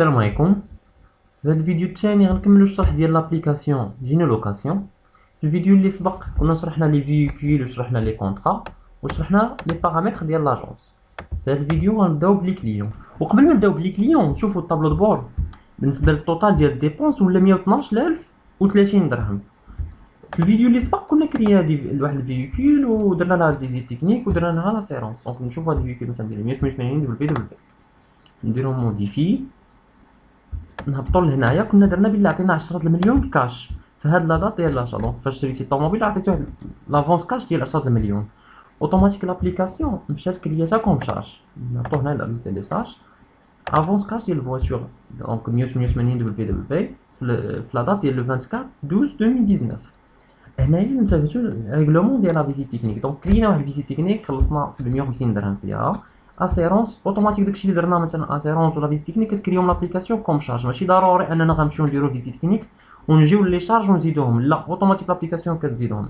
السلام عليكم. في هذا الفيديو الثاني غنكملو الشرح ديال لابليكاسيون جيني لوكاسيون. في الفيديو اللي سبق كنا شرحنا لي فييكول وشرحنا لي كونطرا وشرحنا لي بارامتر ديال لاجونس. في هذا الفيديو غنبداو بلي كليون، وقبل ما نبداو بلي كليون نشوفوا الطابلو دو بور. بالنسبه للطوطال ديال الديبونس ولا 112030 درهم. في الفيديو اللي سبق كنا كرينا واحد الفييكول ودرنا لها فيزيت تكنيك ودرنا لها لا سيرونس. دونك نشوفوا هاد الفييكول مثلا ديال 188 دبليو نديرو موديفي، نهبطوا لهنايا. كنا درنا بلي عطينا 10 المليون كاش في هاد لا دات ديال لاجا. دونك فاش شريتي الطوموبيل عطيتو واحد لافونس كاش ديال 10 المليون. اوتوماتيك لابليكاسيون مشات كرياتها كوم شارج. نهبطوا هنا ل تيليشارج افونس كاش ديال الفواتور. دونك 188 دبليو في لا دات ديال لو 24 12 2019. هنايا نثبتوا الريغلومون ديال لا فيزيت تكنيك. دونك كرينا واحد الفيزيت تكنيك خلصنا 750 درهم فيها. اسيرونس اوتوماتيك داكشي اللي درنا مثلا اسيرونس ولا فيزيت تكنيك كتكريهم لابليكاسيون كوم شارج. ماشي ضروري اننا غنمشيو نديرو فيزيت تكنيك ونجيو لي شارج ونزيدوهم، لا اوتوماتيك لابليكاسيون كتزيدهم.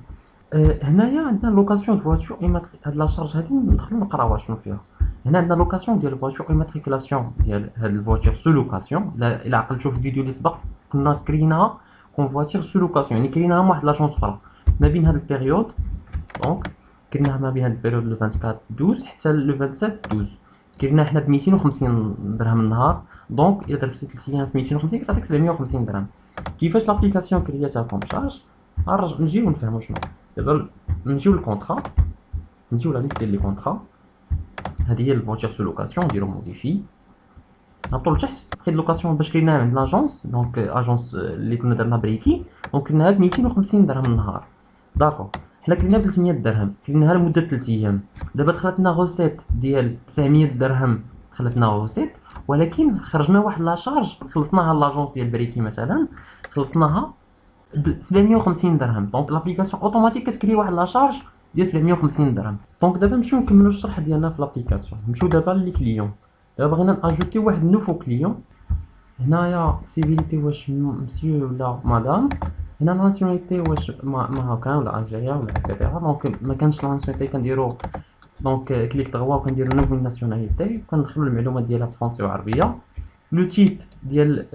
هنايا عندنا لوكاسيون دو فواتور هاد لا شارج هادي ندخلو نقراوها شنو فيها. هنا عندنا لوكاسيون ديال الفواتور ايماتريكولاسيون ديال هاد الفواتور سو لوكاسيون. الا عقلتو في الفيديو اللي سبق كنا كريناها كون فواتور سو لوكاسيون، يعني كريناها واحد لاجونس اخرى ما بين هاد البيريود. دونك كريناها ما بين هاد البيريود لو 24 12 حتى لو 27 12. كرينا حنا ب 250 درهم النهار. دونك الا ضربتي 3 ايام في 250 كتعطيك 750 درهم. كيفاش لابليكاسيون كرياتها كوم شارج؟ نجيو نفهمو شنو. دابا نجيو للكونطرا، نجيو لا ليست ديال لي كونطرا. هادي هي الفواتور سو لوكاسيون، نديرو موديفي، نهبطو لتحت خيط لوكاسيون باش كريناها عند لاجونس. دونك اجونس اللي كنا درنا بريكي. دونك كريناها ب 250 درهم النهار. داكور، حنا كرينا ب 300 درهم، كريناها لمده 3 ايام. دابا دخلت لنا غوسيت ديال 900 درهم، دخلت لنا غوسيت، ولكن خرجنا واحد لا شارج خلصناها لاجونس ديال بريكي مثلا، خلصناها ب 750 درهم. دونك لابليكاسيون اوتوماتيك كتكري واحد لا شارج ديال 750 درهم. دونك دابا نمشيو نكملو الشرح ديالنا في لابليكاسيون. نمشيو دابا لي كليون. دابا بغينا ناجوتيو واحد نوفو كليون. هنايا سيفيليتي واش مسيو ولا مدام. هنا ناسيوناليتي واش ماروكان ولا الجيريان ولا اكسيتيرا. دونك ما كانش ناسيوناليتي كنديرو دونك كليك دغوا وكنديرو نوفو ناسيوناليتي وكندخلو المعلومات ديالها فرونسي وعربيه. لو تيب ديال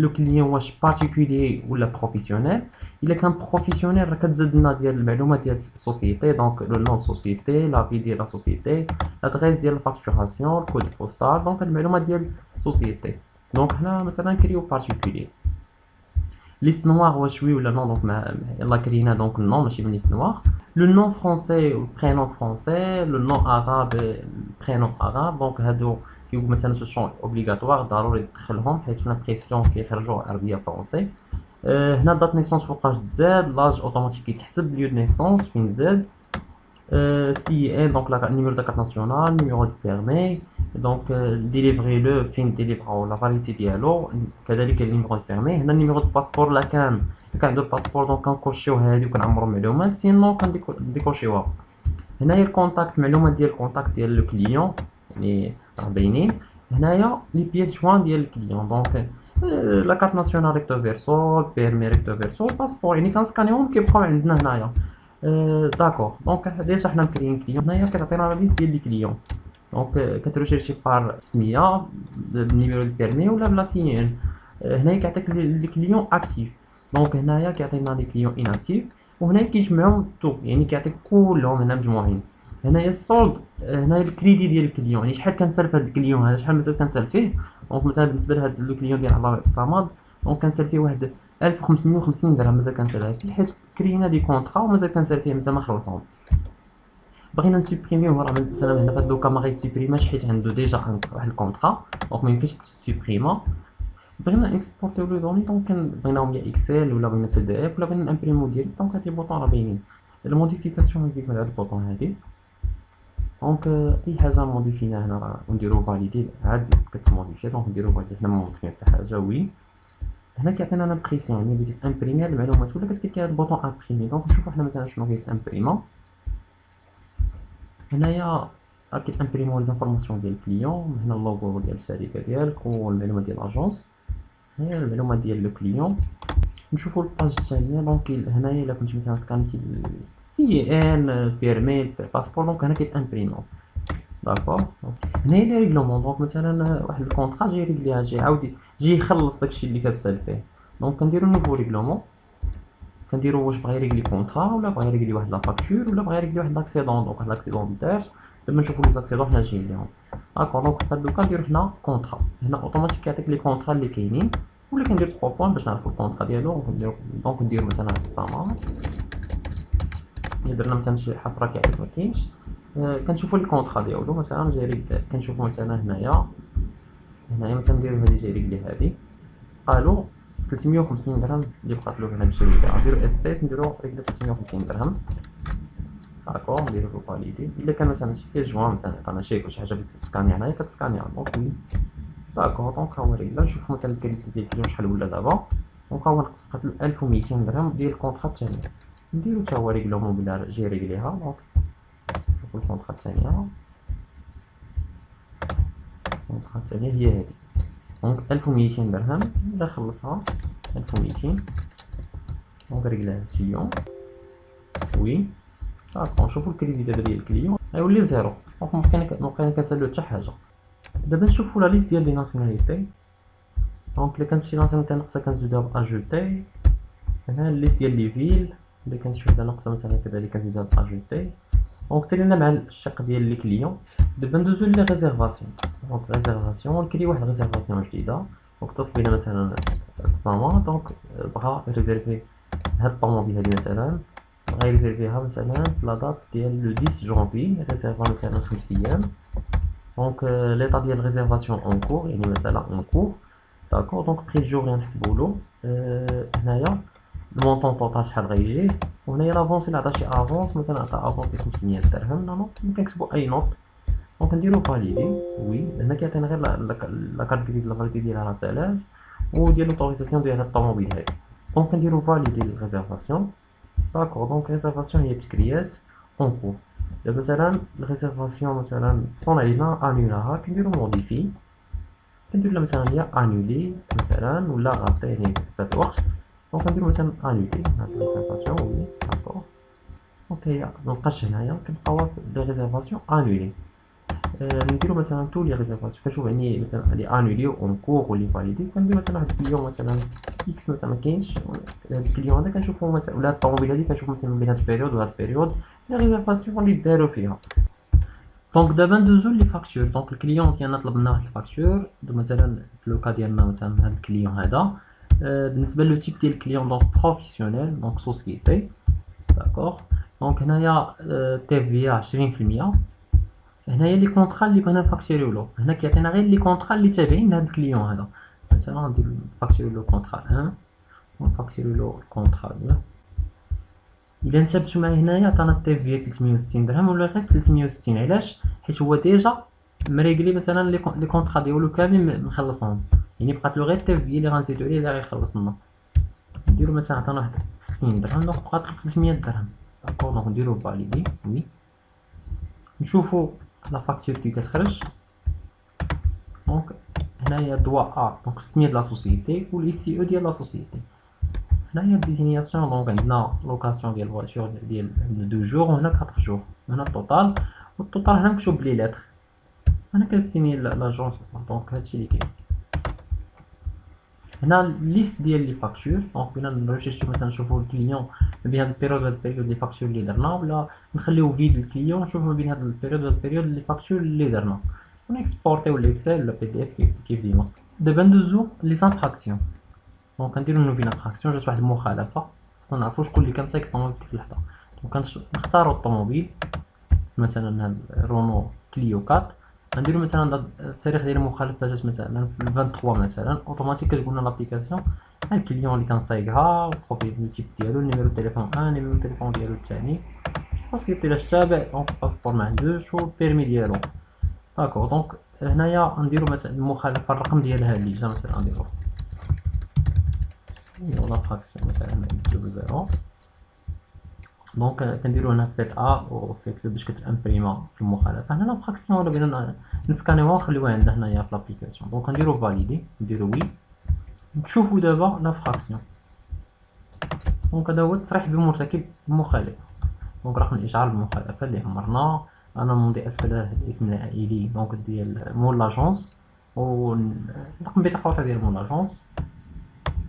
لو كليون واش بارتيكولي ولا بروفيسيونيل. الا كان بروفيسيونيل راه كتزاد لنا ديال المعلومات ديال السوسيتي. دونك لو نون سوسيتي، لا في ديال لا سوسيتي، لادريس ديال الفاكتوراسيون، الكود بوستال. دونك المعلومات ديال السوسيتي. دونك حنا مثلا كريو بارتيكولي. ليست نوار واش وي ولا نون. دونك يلا كرينا دونك النون ماشي من ليست نوار. لو نون فرونسي و برينون فرونسي، لو نون عرب برينون عرب. دونك هادو كيقول مثلا سو سون اوبليغاتوار ضروري تدخلهم حيت لا بريسيون كيخرجوا عربيه فرونسي. هنا دات نيسونس فوقاش تزاد، لاج اوتوماتيك يتحسب، ليو دو نيسونس فين زاد، سي ان دونك لا نيميرو دو كارت ناسيونال، نيميرو دو بيرمي. دونك ديليفري لو فين ديليفراو لا فاليتي ديالو، كذلك النيميرو دو بيرمي. هنا النيميرو دو باسبور لا كان عنده الباسبور دونك كنكوشيو هادي وكنعمرو معلومات، سينو كنديكوشيوها. هنايا الكونتاكت، معلومات ديال الكونتاكت ديال لو كليون يعني راه باينين. هنايا لي بيس جوان ديال الكليون. دونك لا كارت ناسيونال ريكتو فيرسو، البيرمي ريكتو فيرسو، الباسبور يعني كنسكانيهم كيبقاو عندنا هنايا. داكور، دونك ديجا حنا مكريين كليون. هنايا كتعطينا لا ليست ديال لي كليون. دونك كتريشيرشي بار سميه، بالنيميرو دو بيرمي ولا بلا سي ان. هنايا كيعطيك لي كليون اكتيف. دونك هنايا كيعطينا لي كليون اناكتيف، وهنايا كيجمعهم تو يعني كيعطيك كلهم هنا مجموعين. هنايا السولد، هنايا الكريدي ديال الكليون يعني شحال كنسالف هاد الكليون هذا، شحال مثلا كنسالف فيه. دونك مثلا بالنسبه لهاد الكليون ديال الله الصمد، دونك كنسالف فيه واحد 1550 درهم مازال كنسالف فيه حيت كرينا دي كونطرا ومازال كنسالف فيه مازال ما خلصهم. بغينا نسوبريميوه راه مثلا هنا فهاد لوكا ما غيتسوبريماش حيت عنده ديجا واحد الكونطرا. دونك ميمكنش تسوبريما. بغينا اكسبورتيو لو دوني، دونك بغيناهم يا اكسل ولا بغينا بي دي اف ولا بغينا نامبريمو ديريكت. دونك هاد لي بوطون راه باينين. الموديفيكاسيون نديرو هاد البوطون هادي. دونك اي حاجه موديفينا هنا راه نديرو فاليدي عاد كتموديفي. دونك نديرو فاليدي حنا موديفين حتى حاجه وي. هنا كيعطينا لامبريسيون يعني بغيتي تامبريمي هاد المعلومات ولا كتكليكي على البوطون امبريمي. دونك نشوفو حنا مثلا شنو كيتامبريما. هنايا راه كيتامبريمو لي زانفورماسيون ديال الكليون. هنا اللوغو ديال الشركه ديالك والمعلومات ديال لاجونس. هي المعلومات ديال لو كليون. نشوفو الباج الثانيه. دونك هنايا الا كنتي مثلا سكانتي سي ان بيرمي باسبور، دونك هنا كيتامبريمو. داكور، هنايا لي ريغلومون. دونك مثلا واحد الكونطرا جاي يريد ليها جاي يجي يخلص داكشي اللي كتسال فيه. دونك كنديرو نوفو ريغلومون، كنديرو واش بغا يريغلي كونطرا ولا بغا يريغلي واحد لا فاكتور ولا بغا يريغلي واحد لاكسيدون. دونك واحد لاكسيدون دار دابا نشوفو لي زاكسيدون حنا جايين ليهم. داكور دونك في هاد لوكا نديرو هنا كونطرا، هنا اوتوماتيك كيعطيك لي كونطرا اللي كاينين، ولا كندير 3 بوين باش نعرفو الكونطرا ديالو. دونك نديرو مثلا هاد السامان، درنا مثلا شي حفره كيعطيك مكاينش. كنشوفو الكونطرا ديالو مثلا جاي كنشوفو مثلا هنايا مثلا نديرو هادي جاي ريغلي هادي، قالوا 350 درهم اللي بقات له هنا باش يريغليها. نديرو اسبيس نديرو ريغلي 350 درهم. داكور نديرو فاليدي. الا كان مثلا شي كيس جوان مثلا عطانا شيك ولا شي حاجه بغيتي تسكاني هنايا كتسكانيها. دونك وي داكور. دونك ها هو ريغلا. نشوفو مثلا الكاليتي ديال الكليون شحال ولا دابا. دونك ها هو ناقص بقات له 1200 درهم ديال الكونطرا الثانيه. نديرو تا هو ريغلومون بلا جاي ريغليها. دونك نشوفو الكونطرا الثانيه، الكونطرا الثانيه هي هادي. دونك 1200 درهم الا خلصها 1200. دونك ريغلا هاد اليوم وي داكور. نشوفو الكريدي دابا ديال الكليون غيولي زيرو. دونك مبقينا كنسالو حتى حاجه. دابا نشوفو لا ليست ديال لي ناسيوناليتي. دونك الا كانت شي ناسيوناليتي ناقصه كنزيدوها باجوتي. هنا الليست ديال لي فيل اللي كانت شي وحده ناقصه مثلا كذلك كنزيدوها باجوتي. دونك سالينا مع الشق ديال لي كليون. دابا ندوزو لي ريزيرفاسيون. دونك ريزيرفاسيون كري واحد ريزيرفاسيون جديده. دونك تطلب لنا مثلا الزاما. دونك بغا ريزيرفي هاد الطوموبيل هادي مثلا، بغا يريزيرفيها مثلا في لا دات ديال لو 10 جونفي، ريزيرفا مثلا 5 ايام. دونك ليطا ديال ريزيرفاسيون اون كور، يعني مثلا اون كور. داكور. دونك بخي الجور غنحسبولو هنايا المونطون طوطال شحال غيجي، وهنايا لافونس اللي عطا شي افونس مثلا عطا افونس ديال 500 درهم. لا نوت كنكتبو اي نوت. دونك نديرو فاليدي وي. هنا كيعطينا غير لا كارت كريديت لا فاليدي ديالها راه سالاج، وديال لوطوريزاسيون ديال هاد الطوموبيل هادي. دونك كنديرو فاليدي الريزيرفاسيون. داكور. دونك ريزيرفاسيون هي تكريات اون كور. دابا مثلا الريزيرفاسيون مثلا تصون علينا انولاها، كنديرو موديفي، كندير لها مثلا هي انولي مثلا ولا غطيني في هاد الوقت. دونك نديرو مثلا انولي هاد الريزيرفاسيون وي داكور. دونك هي مبقاش هنايا كنبقاو لي ريزيرفاسيون انولي. نديرو مثلا تو لي ريزيرفاسيون كنشوف يعني مثلا لي انولي اون كور ولي فاليدي. كندير مثلا واحد الكليون مثلا اكس مثلا مكاينش، هاد الكليون هذا كنشوفو مثلا ولا هاد الطوموبيل هادي كنشوف مثلا بين هاد البيريود وهاد البيريود لي ريزيرفاسيون اللي دارو فيها. دونك دابا ندوزو لي فاكتور. دونك الكليون ديالنا طلب لنا واحد الفاكتور. مثلا في لوكا ديالنا مثلا هاد الكليون هذا بالنسبه لو تيب ديال الكليون دونك بروفيسيونيل دونك سوسيتي. داكور. دونك هنايا تي في 20%. هنايا لي كونطرا اللي بغينا نفاكتوريو له. هنا كيعطينا غير لي كونطرا اللي تابعين لهاد الكليون هذا. مثلا ندير نفاكتوريو له كونطرا 1 ونفاكتوريو له كونطرا 2. الا نتبتو معايا هنايا عطانا التي في 360 درهم ولا غير 360. علاش؟ حيت هو ديجا مريقلي مثلا لي كونطرا ديالو كاملين مخلصهم، يعني بقات له غير التي في اللي غنزيدو عليه اللي غيخلص لنا. نديرو مثلا عطانا واحد 60 درهم. دونك بقات له 300 درهم. داكور. دونك نديرو فاليدي وي. نشوفو لا فاكتور كي كتخرج. دونك هنايا دوا ا دونك السميه ديال لا سوسيتي والاي سي او ديال لا سوسيتي. هنايا ديزينياسيون. دونك عندنا لوكاسيون ديال فواتور ديال 2 جور وهنا 4 جور. هنا التوتال، والتوتال هنا مكتوب بلي لتر. هنا كنسيني لاجونس. دونك هادشي اللي كاين هنا ليست ديال لي فاكتور. دونك بغينا نريشيرشيو مثلا نشوفو الكليون ما بين هاد البيريود وهاد البيريود لي فاكتور اللي درنا، ولا نخليو فيد الكليون نشوفو ما بين هاد البيريود وهاد البيريود لي فاكتور اللي درنا، ونكسبورتيو الاكسل ولا بي دي اف كيف ديما. دابا ندوزو لي سانفراكسيون. دونك كنديرو نوفي انفراكسيون. جات واحد المخالفه خصنا نعرفو شكون اللي كان سايق الطوموبيل ديك اللحظه. دونك كنختارو الطوموبيل مثلا هاد رونو كليو 4. غنديرو مثلا التاريخ ديال المخالفه جات مثلا في 23 مثلا. اوتوماتيك كتقولنا لابليكاسيون ها الكليون اللي كان سايقها، البروفيل تيب ديالو، النيميرو التليفون 1، نيميرو التليفون ديالو الثاني، الباسبور ديال التابع، دونك الباسبور ما عندوش، والبيرمي ديالو. داكور. دونك هنايا نديرو مثلا المخالفه الرقم ديالها اللي جا مثلا نديرو لا فراكسيون مثلا نديرو 0. دونك كنديرو هنا فيت ا وفيت لو باش كتامبريما في المخالفه. هنا لا فراكسيون ولا بغينا نسكانيوها ونخليوها عندنا هنايا في لابليكاسيون. دونك نديرو فاليدي نديرو وي. نشوفو دابا لا فراكسيون. دونك هذا هو التصريح بمرتكب المخالفه. دونك رقم الاشعار بالمخالفه اللي عمرنا. انا نمضي اسفل الاسم العائلي دونك ديال مول لاجونس. ونقوم بتقاطع ديال مون لاجونس.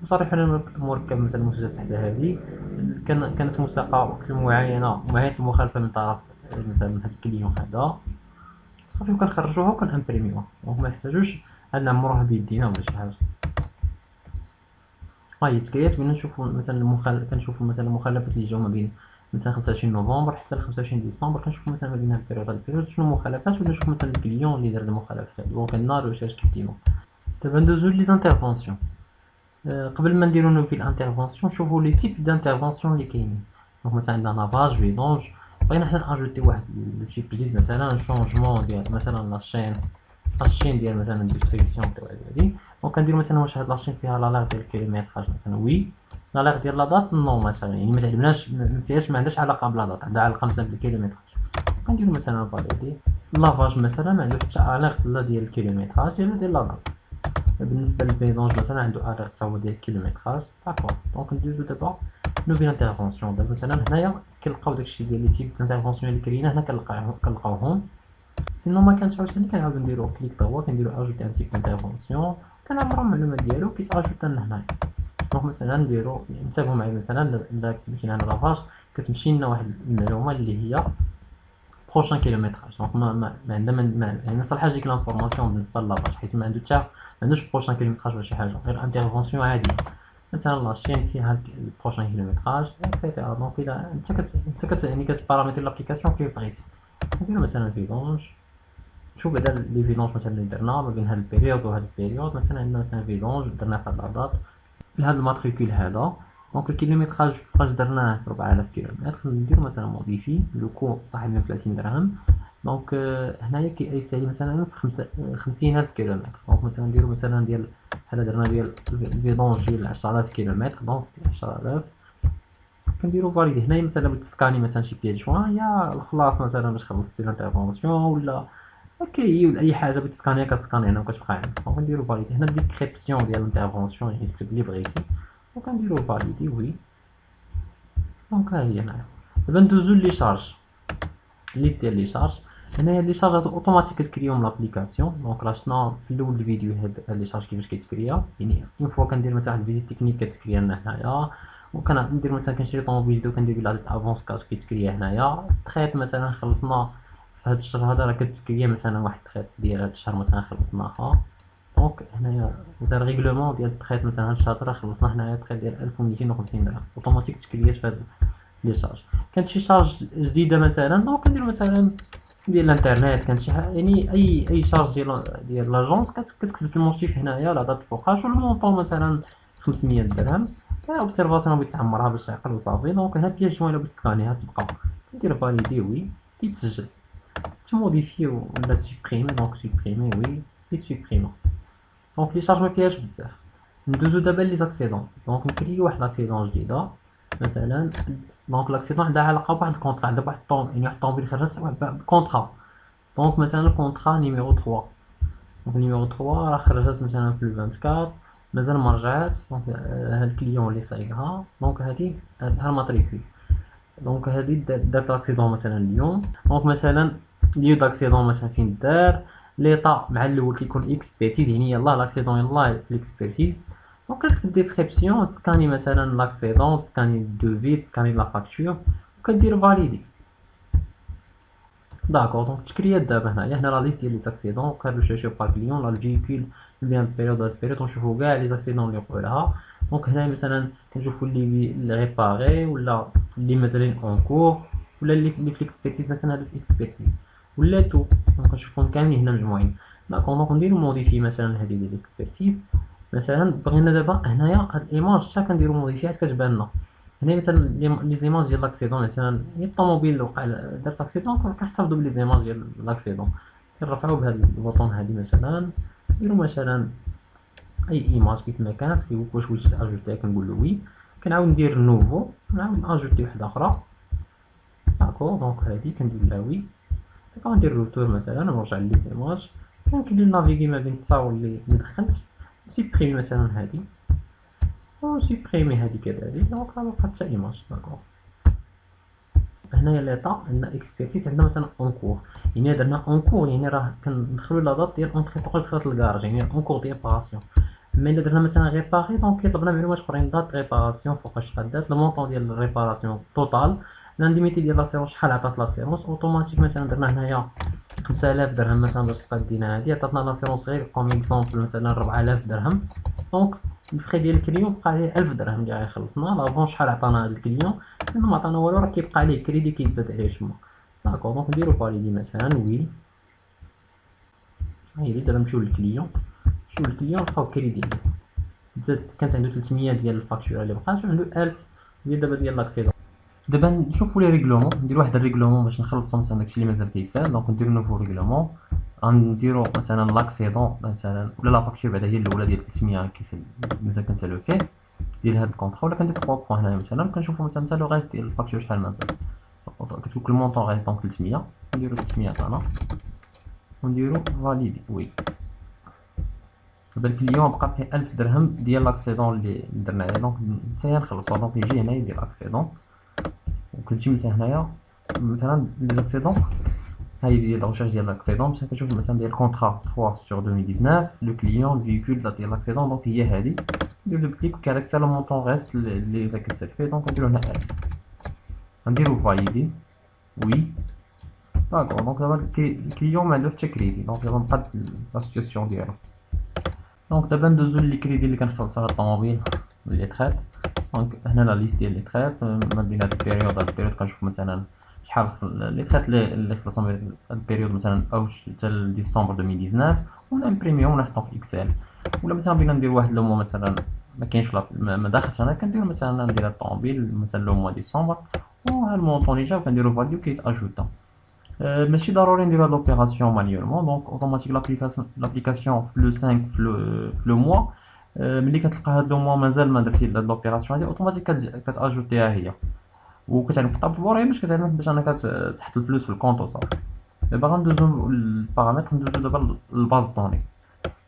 وصريح أنا مركب مثلا مسجل تحت هذه كانت مساقة وقت معينة المخالفة من طرف مثلا هاد الكليون هذا، صافي وكنخرجوها وكنامبريميوها، دونك محتاجوش أن نعمروها بيدينا ولا شي حاجة. هاهي تكريات بغينا نشوفو مثلا كنشوفو مثلا المخالفات اللي جاو ما بين مثلا 25 نوفمبر حتى ل 25 ديسمبر، كنشوفو مثلا ما بين هاد البيريود شنو المخالفات، ولا نشوفو مثلا الكليون اللي دار المخالفات هادو، دونك عندنا ريشيرش كونتينو. دابا ندوزو لي زانترفونسيون. قبل ما نديرو نوفيل انترفونسيون نشوفو لي تيب دانترفونسيون اللي كاينين. دونك مثلا عندنا لافاج فيدونج، بغينا حنا ناجوتي واحد لو تيب جديد مثلا شونجمون ديال مثلا لاشين ديال مثلا ديستريبيسيون تاع هادي. دونك كنديرو مثلا واش هاد لاشين فيها لالاغ ديال الكيلومتراج مثلا وي، لالاغ ديال لا دات نو مثلا، يعني متعلمناش مفيهاش ما عندهاش علاقة بلا دات، عندها علاقة مثلا بالكيلومتراج. كنديرو مثلا فاليدي. لافاج مثلا ما عندوش حتى اليرت لا ديال الكيلومتراج لا ديال لا دات. بالنسبة للفيدونج مثلا عندو اليرت تا هو ديال الكيلومتراج. داكور، دونك ندوزو دابا نوفيل انترفونسيون. دابا مثلا هنايا كنلقاو داكشي ديال لي تيب دانترفونسيون اللي كاينين هنا كنلقاوهم. سينو ما كانش عاوتاني كنعاودو نديرو كليك دغوا كنديرو اجوتي ان تيب انترفونسيون، كنعمرو المعلومات ديالو كيتاجوتا لنا هنايا. دونك مثلا نديرو انتبهوا معايا مثلا الا كاين عندنا لافاج كتمشي لنا واحد المعلومة اللي هي بروشان كيلومتراج. دونك ما عندنا يعني صالحاش ديك لانفورماسيون بالنسبة للافاج، حيت ما عندوش بروشان كيلومتراج ولا شي حاجة، غير انترفونسيون عادية مثلا لاشين فيها بروشان كيلومتراج اكسيتيرا. دونك الا انت يعني كتبارامتري لابليكاسيون كيف بغيتي. نديرو مثلا فيدونج، نشوف بعدا لي فيدونج مثلا اللي درنا ما بين هاد البيريود وهاد البيريود. مثلا عندنا مثلا فيدونج درنا في هاد لا دات لهاد الماتريكول هذا. دونك الكيلومتراج فاش درناه 4000 كيلومتر، نديرو مثلا موديفي لو كو طاح 130 درهم. دونك هنايا كيسالي مثلا في 50000 كيلومتر. دونك مثلا نديرو مثلا ديال بحال درنا ديال الفيدونج ديال 10000 كيلومتر. دونك 10000 كنديرو فاليدي. هنايا مثلا بغيت تسكاني مثلا شي بياج يا الخلاص مثلا باش خلصتي الانترفونسيون، ولا اوكي ولا اي حاجه بغيت تسكانيها كتسكاني هنا وكتبقى عندك. دونك نديرو فاليدي. هنا الديسكريبسيون ديال الانترفونسيون يعني تكتب اللي بغيتي، وكنديرو فاليدي وي. دونك ها هي هنايا. دابا ندوزو لي شارج، ليست ديال لي شارج. هنايا لي شارج هادو اوتوماتيك كتكريهم لابليكاسيون. دونك راه شفنا في الاول الفيديو هاد لي شارج كيفاش كيتكريا، يعني اون فوا كندير مثلا واحد الفيزيت تكنيك كتكريا لنا هنايا. وكندير مثلا كنشري طوموبيل جديد وكندير لا ديت افونس كاش كيتكريا هنايا. تخيط مثلا خلصنا في هاد الشهر هذا راه كتكريا مثلا واحد التخيط ديال هاد الشهر مثلا خلصناها. دونك هنايا مثلا ريغلومون ديال التخيط مثلا هاد الشهر راه خلصنا حنايا التخيط ديال 1250 درهم اوتوماتيك تكريات في هاد لي شارج. كانت شي شارج جديده مثلا دونك كنديرو مثلا ديال الانترنت، كانت شي حاجه يعني اي شارج ديال لاجونس كتكتب في الموتيف هنايا لا دات فوقاش والمونطون مثلا 500 درهم. اوبسيرفاسيون بغيت تعمرها باش تعقل وصافي. دونك هنا بياج جوين بغيت تسكانيها تبقى كدير فاليدي وي كيتسجل تموديفي ولا تسوبريمي. دونك سوبريمي وي كيتسوبريما. دونك لي شارج مفيهاش بزاف. ندوزو دابا لي زاكسيدون. دونك نكريو واحد لاكسيدون جديده مثلا. دونك لاكسيدون عندها علاقه بواحد الكونطرا، عندها واحد يعني واحد الطوموبيل خرجت واحد كونطرا. دونك مثلا الكونطرا نيميرو 3. دونك نيميرو 3 راه خرجت مثلا في 24 مازال ما رجعات. دونك هاد الكليون اللي صايبها دونك هادي عندها الماتريكول. دونك هادي دارت لاكسيدون مثلا اليوم. دونك مثلا ليو داكسيدون مثلا فين دار ليطا مع الاول كيكون اكسبيرتيز، يعني يلاه لاكسيدون يلاه في الاكسبيرتيز. دونك كتكتب ديسكريبسيون تسكاني مثلا لاكسيدون، تسكاني الدوفي، تسكاني لا فاكتور وكدير فاليدي. داكور دونك تكريات دابا هنا لا ليست ديال لي زاكسيدون وكان ريشيرشي بار كليون لا الفيكول بيان بيريود هاد البيريود ونشوفو كاع لي زاكسيدون اللي وقعو لها. دونك هنا مثلا كنشوفو اللي ريباري ولا اللي مازالين اون كور ولا اللي في الاكسبيرتيز مثلا هادو في الاكسبيرتيز ولا تو. دونك كنشوفهم كاملين هنا مجموعين. داكور دونك نديرو موديفي مثلا هادي ديال الاكسبيرتيز. مثلا بغينا دابا هنايا هاد الايماج حتى كنديرو موديفي عاد كتبان لنا. هنا مثلا لي زيماج ديال لاكسيدون مثلا هي الطوموبيل اللي وقع دارت اكسيدون كنحتفظو بلي زيماج ديال لاكسيدون كنرفعو بهاد البوطون هادي مثلا. نديرو مثلا اي ايماج كيف ما كانت كيقول واش بغيتي تاجوتيها كنقولو وي. كنعاود ندير نوفو نعاود ناجوتي وحده اخرى. داكور دونك هادي كندير لها وي. دابا ندير روتور مثلا ونرجع لي زيماج. كندير نافيغي ما بين التصاور اللي دخلت سيبريمي مثلا هادي وسيبريمي هادي كذلك. دونك راه مبقات حتى ايماج. داكور هنايا ليطا عندنا اكسبيرتيز، عندنا مثلا اونكور، يعني درنا اونكور يعني راه كندخلو لا دات ديال اونطري فوق دخلت الكراج، يعني اونكور ديال باراسيون. اما الا درنا مثلا ريباري دونك كيطلبنا معلومات اخرين، دات ريباراسيون فوقاش غدات، لو مونطون ديال الريباراسيون توتال، لانديميتي ديال لاسيرونس شحال عطات لاسيرونس اوتوماتيك. مثلا درنا هنايا 5000 درهم مثلا باش تقدينا هادي، عطاتنا لاسيرونس غير كوم اكزومبل مثلا 4000 درهم. دونك الفخي ديال الكليون بقى عليه 1000 درهم اللي غيخلصنا. لافون شحال عطانا هاد الكليون؟ لأنه ما عطانا والو، راه كيبقى عليه كريدي كيتزاد عليه تما. داكوغ دونك نديرو فاليدي مثلا وي. هايلي دابا نمشيو للكليون، نمشيو للكليون نلقاو كريدي تزاد، كانت عنده 300 ديال الفاكتوره اللي بقات، وعنده 1000 ديال دابا ديال لاكسيدون. دابا نشوفو لي ريغلومون، ندير واحد الريغلومون باش نخلصو مثلا داكشي اللي مازال كيسال. دونك نديرو نوفو ريغلومون، غنديرو مثلا لاكسيدون مثلا، ولا لا فاكتور بعدا هي الاولى ديال 300 كيسال مازال كنسالو فيه ديال هاد الكونطرا، ولا كندير 3 بوان هنايا مثلا كنشوفو مثلا لو غيست ديال الفاكتور شحال مازال. كتقولك المونطون غير دونك 300، نديرو 300 هنا ونديرو فاليدي وي. دابا الكليون بقى فيه 1000 درهم ديال لاكسيدون اللي درنا عليه، دونك نتايا نخلصو. دونك يجي هنا يدير اكسيدون، وكتجي مثلا هنايا مثلا لي زاكسيدون، هاي ديال لا ديال لاكسيدون. مثلا كتشوف مثلا ديال كونطرا 3 sur 2019 لو كليون الفيكول ديال لاكسيدون، دونك هي هادي. ندير دو كليك وكذاك حتى لو مونطون ريست اللي كتسال فيه، دونك نديرو هنا 1000، غنديرو فاليدي وي. داكوغ دونك دابا الكليون ما عندوش حتى كريدي، دونك دابا بقات لا سيتياسيون ديالو. دونك دابا ندوزو لي كريدي اللي كنخلص على الطوموبيل لي تخيت. دونك هنا لا ليست ديال لي تخيت ما بين هاد البيريود هاد البيريود، كنشوف مثلا شحال لي تخيت اللي خلصنا من هاد البيريود مثلا اوت حتى ديسمبر 2019، ونامبريميهم ونحطهم في اكسل. ولا مثلا بغينا ندير واحد لو موا مثلا ما كاينش ما داخلش انا، كندير مثلا ندير الطوموبيل مثلا لو موا ديسمبر، وها المونطون اللي جا كنديرو فاليو كيتاجوتا. ماشي ضروري نديرو هاد لوبيراسيون مانيوالمون، دونك اوتوماتيك لابليكاسيون في لو 5 في لو موا، ملي كتلقى هاد لو موا مازال ما درتي هاد لوبيراسيون هادي اوتوماتيك كتاجوتيها هي، وكتعلم في الطابلو غير باش كتعلمك باش انك تحط الفلوس في الكونط وصافي. دابا غندوزو للبارامتر، ندوزو دابا للباز دوني.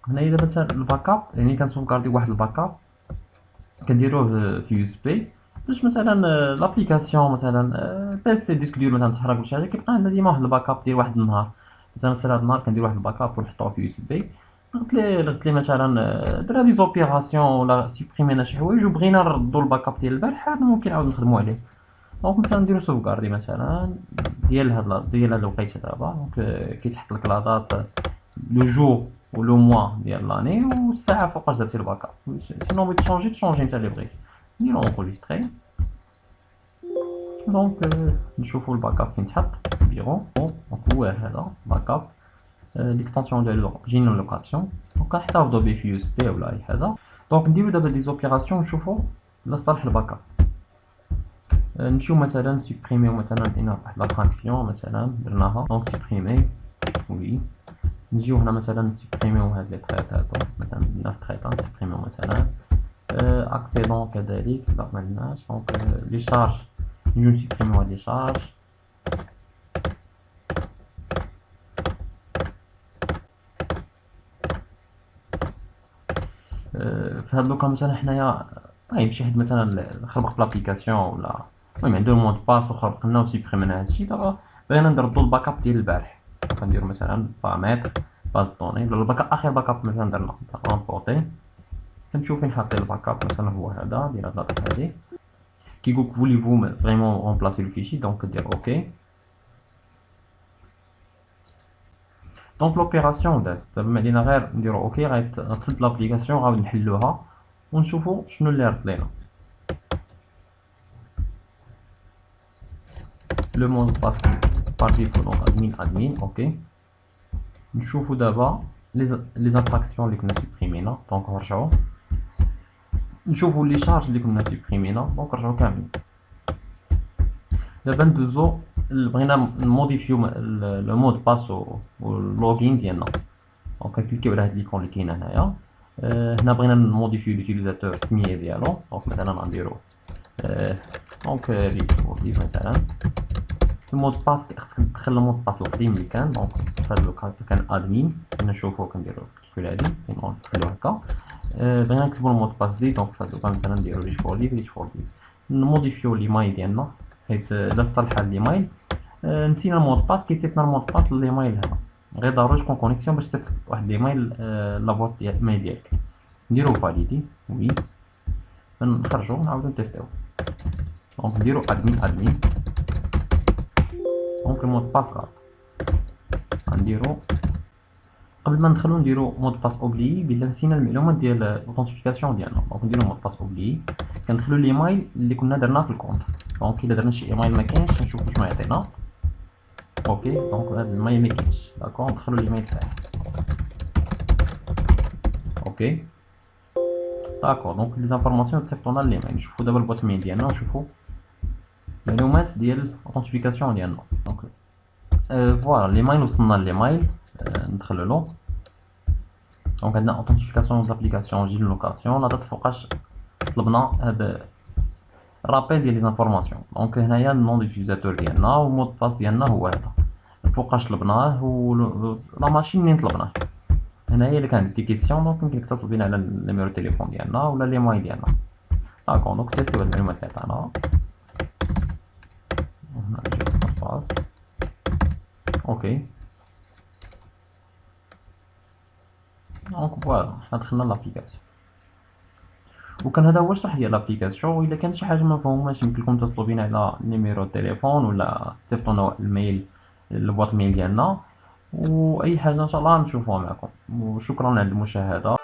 هنايا دابا حتى الباك اب، يعني كنسوفكاردي واحد الباك اب كنديروه في يو اس بي، باش مثلا لابليكاسيون مثلا بيسي ديسك ديالو مثلا تحرق ولا شي حاجه، كيبقى عندنا ديما واحد الباك اب ديال واحد النهار. مثلا هاد النهار كندير واحد الباك اب ونحطوه في يو اس بي. قلت لي مثلا درنا دي زوبيراسيون ولا سوبريمينا شي حوايج وبغينا نردو الباك اب ديال البارح، هذا ممكن نعاود نخدمو عليه. دونك مثلا نديرو سوفكاردي مثلا ديال هاد الوقيته دابا، دونك كيتحط لك لا دات لو جور ولو موا ديال لاني والساعه فوقاش درتي الباك اب. سينو بغيت تشونجي نتا اللي بغيتي، نديرو اونغيستري. دونك نشوفو الباك اب فين تحط بيرو. دونك هو هذا باك اب، ليكستونسيون ديالو جينو لوكاسيون. دونك كنحتفظو به في يو اس بي ولا اي حاجه. دونك نديرو دابا دي زوبيراسيون نشوفو لصالح الباك اب. نمشيو مثلا سوبريميو مثلا لقينا واحد لا فراكسيون مثلا درناها، دونك سوبريمي وي. نجيو هنا مثلا سوبريميو هاد لي تريت هادو، مثلا درنا تريت سوبريميو مثلا. اكسيدون كذلك لا ملناش. دونك لي شارج نجيو نسوبريميو هاد لي شارج. في هاد لوكا مثلا حنايا طيب شي حد مثلا خربق في لابليكاسيون ولا المهم عنده المود باس وخربق لنا وسيبريمينا هادشي، دابا بغينا نردو الباك اب ديال البارح، كنديرو مثلا بارامتر باز دوني ولا الباك اب اخر باك اب مثلا درنا امبورتي. كنمشيو فين حاطين الباك اب، مثلا هو هذا ديال هاد لاطاط هادي. كيقولك فوليفو فريمون رومبلاسي لو فيشي، دونك كدير اوكي. دونك لوبيراسيون دازت، دابا ما علينا غير نديرو اوكي. غتسد لابليكاسيون غادي نحلوها ونشوفو شنو اللي رد لينا. لو مود باس بار ديفو دونك ادمين اوكي. نشوفو دابا لي زانتراكسيون اللي كنا سوبريمينا، دونك نرجعو نشوفو لي شارج اللي كنا سوبريمينا، دونك نرجعو كاملين. دابا ندوزو بغينا نموديفيو لو مود باس واللوغين ديالنا، دونك كنكليكيو على هاد ليكون اللي كاين هنايا. هنا بغينا نموديفيو لوتيليزاتور السميه ديالو، دونك مثلا غنديرو دونك ليف مثلا. المود باس خصك تدخل المود باس القديم اللي كان، دونك في هاد الوقت كان ادمين كنا نشوفو كنديرو كليك هادي سينو نخليو هكا. بغينا نكتبو المود باس دي، دونك في هاد الوقت مثلا نديرو ليش فور ليف نموديفيو ليماي ديالنا. حيت الا اصطلح هاد الايميل نسينا المود باس كيصيفطنا المود باس للايميل هذا. غير ضروري تكون كونيكسيون باش تصيفط واحد الايميل لابوط ديال الميل ديالك. نديرو فاليدي وي، نخرجو نعاودو نتيستيو. دونك نديرو ادمين ادمين، دونك المود باس غلط. غنديرو قبل ما ندخلو نديرو مود باس اوبليي بلا نسينا المعلومات ديال الاوثنتيفيكاسيون ديالنا. دونك نديرو مود باس اوبليي، كندخلو الايميل اللي كنا درناه في الكونت. دونك الا درنا شي ايميل ما كاينش نشوفو شنو يعطينا. اوكي دونك هاد المايل ما كاينش، داكوغ ندخلو الايميل صحيح. اوكي داكوغ دونك لي زانفورماسيون تصيفطونا للايميل. نشوفو دابا البوت ميل ديالنا ونشوفو المعلومات ديال الاوثنتيفيكاسيون ديالنا. دونك فوالا الايميل وصلنا للايميل، ندخلو. دونك عندنا اوثنتيفيكاسيون د لابليكاسيون جيل لوكاسيون، لا دات فوقاش طلبنا هاد رابيل ديال لي زانفورماسيون. دونك هنايا النون ديوتيزاتور ديالنا والمود باس ديالنا هو هذا فوقاش طلبناه و لا ماشين منين طلبناه. هنايا الا كان عندك دي كيسيون دونك يمكن تتصل بينا على النيميرو تيليفون ديالنا ولا ليمايل ديالنا. داكوغ دونك تيستيو هاد المعلومات اللي عطانا. هنا نجيب المود باس. اوكي دونك فوالا حنا دخلنا لابليكاسيون، وكان هذا هو الشرح ديال لابليكاسيون. والا كانت شي حاجه ما مفهوماش يمكن لكم تتصلوا بينا على نيميرو التليفون ولا تصيفطوا لنا الميل البوط ميل ديالنا، واي حاجه ان شاء الله نشوفوها معكم. وشكرا على المشاهده.